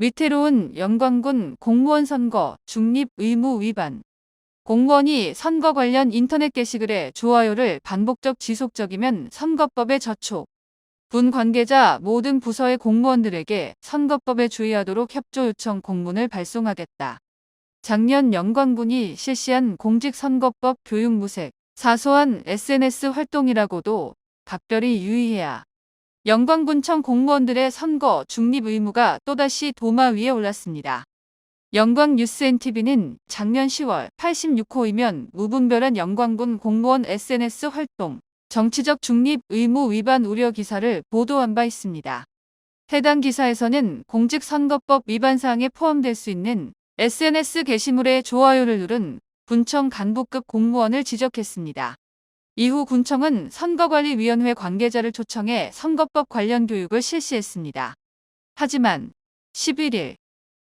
위태로운 영광군 공무원 선거 중립 의무 위반. 공무원이 선거 관련 인터넷 게시글에 좋아요를 반복적 지속적이면 선거법에 저촉. 군 관계자 모든 부서의 공무원들에게 선거법에 주의하도록 협조 요청 공문을 발송하겠다. 작년 영광군이 실시한 공직선거법 교육무색, 사소한 SNS 활동이라고도 각별히 유의해야. 영광군청 공무원들의 선거 중립 의무가 또다시 도마 위에 올랐습니다. 영광뉴스NTV는 작년 10월 86호이면 무분별한 영광군 공무원 SNS 활동, 정치적 중립 의무 위반 우려 기사를 보도한 바 있습니다. 해당 기사에서는 공직선거법 위반 사항에 포함될 수 있는 SNS 게시물에 좋아요를 누른 군청 간부급 공무원을 지적했습니다. 이후 군청은 선거관리위원회 관계자를 초청해 선거법 관련 교육을 실시했습니다. 하지만 11일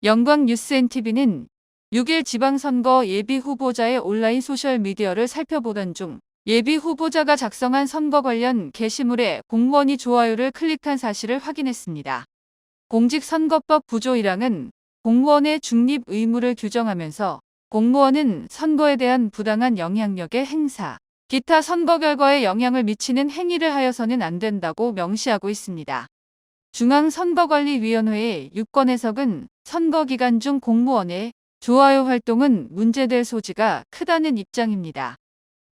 영광뉴스NTV는 6일 지방선거 예비 후보자의 온라인 소셜미디어를 살펴보던 중 예비 후보자가 작성한 선거 관련 게시물에 공무원이 좋아요를 클릭한 사실을 확인했습니다. 공직선거법 구조 1항은 공무원의 중립 의무를 규정하면서 공무원은 선거에 대한 부당한 영향력의 행사, 기타 선거 결과에 영향을 미치는 행위를 하여서는 안 된다고 명시하고 있습니다. 중앙선거관리위원회의 유권 해석은 선거 기간 중 공무원의 좋아요 활동은 문제될 소지가 크다는 입장입니다.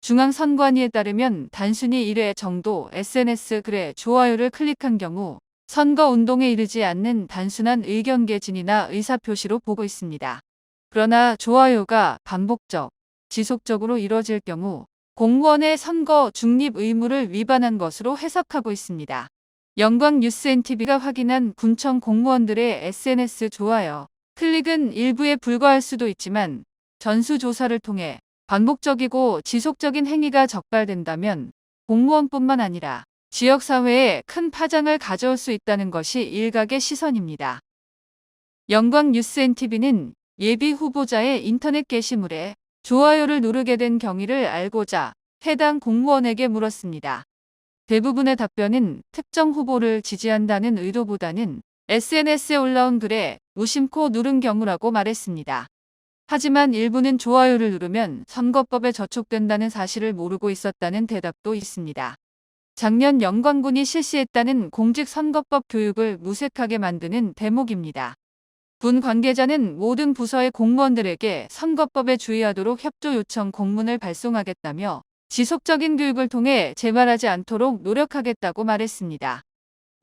중앙선관위에 따르면 단순히 1회 정도 SNS 글에 좋아요를 클릭한 경우 선거운동에 이르지 않는 단순한 의견 개진이나 의사표시로 보고 있습니다. 그러나 좋아요가 반복적, 지속적으로 이뤄질 경우 공무원의 선거 중립 의무를 위반한 것으로 해석하고 있습니다. 영광뉴스NTV가 확인한 군청 공무원들의 SNS 좋아요, 클릭은 일부에 불과할 수도 있지만 전수조사를 통해 반복적이고 지속적인 행위가 적발된다면 공무원뿐만 아니라 지역사회에 큰 파장을 가져올 수 있다는 것이 일각의 시선입니다. 영광뉴스NTV는 예비 후보자의 인터넷 게시물에 좋아요를 누르게 된 경위를 알고자 해당 공무원에게 물었습니다. 대부분의 답변은 특정 후보를 지지한다는 의도보다는 SNS에 올라온 글에 무심코 누른 경우라고 말했습니다. 하지만 일부는 좋아요를 누르면 선거법에 저촉된다는 사실을 모르고 있었다는 대답도 있습니다. 작년 영광군이 실시했다는 공직선거법 교육을 무색하게 만드는 대목입니다. 군 관계자는 모든 부서의 공무원들에게 선거법에 주의하도록 협조 요청 공문을 발송하겠다며 지속적인 교육을 통해 재발하지 않도록 노력하겠다고 말했습니다.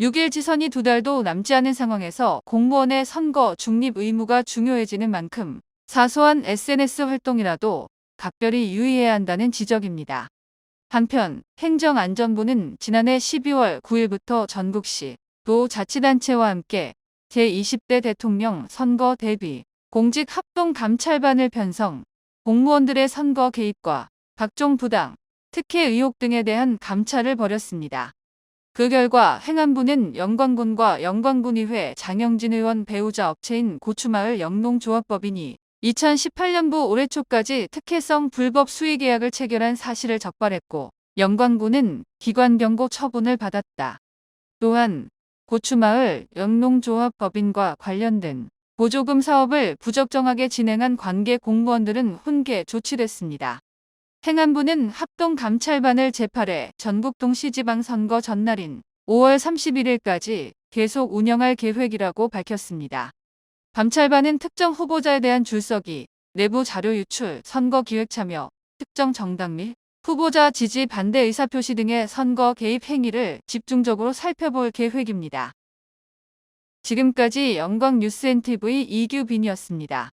6일 지선이 2달도 남지 않은 상황에서 공무원의 선거 중립 의무가 중요해지는 만큼 사소한 SNS 활동이라도 각별히 유의해야 한다는 지적입니다. 한편 행정안전부는 지난해 12월 9일부터 전국시 도 자치단체와 함께 제20대 대통령 선거 대비 공직 합동 감찰반을 편성, 공무원들의 선거 개입과 각종 부당, 특혜 의혹 등에 대한 감찰을 벌였습니다. 그 결과 행안부는 영광군과 영광군의회 장영진 의원 배우자 업체인 고추마을 영농조합법인이 2018년부 올해 초까지 특혜성 불법 수의 계약을 체결한 사실을 적발했고 영광군은 기관경고 처분을 받았다. 또한 고추마을 영농조합법인과 관련된 보조금 사업을 부적정하게 진행한 관계 공무원들은 훈계 조치됐습니다. 행안부는 합동감찰반을 제8회 전국동시지방선거 전날인 5월 31일까지 계속 운영할 계획이라고 밝혔습니다. 감찰반은 특정 후보자에 대한 줄서기, 내부 자료 유출, 선거 기획 참여, 특정 정당 및 후보자 지지 반대 의사표시 등의 선거 개입 행위를 집중적으로 살펴볼 계획입니다. 지금까지 영광뉴스NTV 이규빈이었습니다.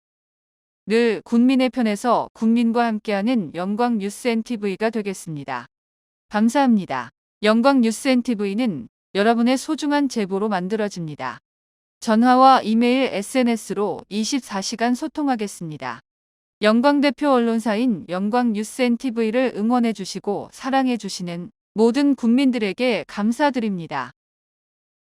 늘 군민의 편에서 국민과 함께하는 영광뉴스NTV가 되겠습니다. 감사합니다. 영광뉴스NTV는 여러분의 소중한 제보로 만들어집니다. 전화와 이메일, SNS로 24시간 소통하겠습니다. 영광대표 언론사인 영광뉴스NTV를 응원해주시고 사랑해주시는 모든 국민들에게 감사드립니다.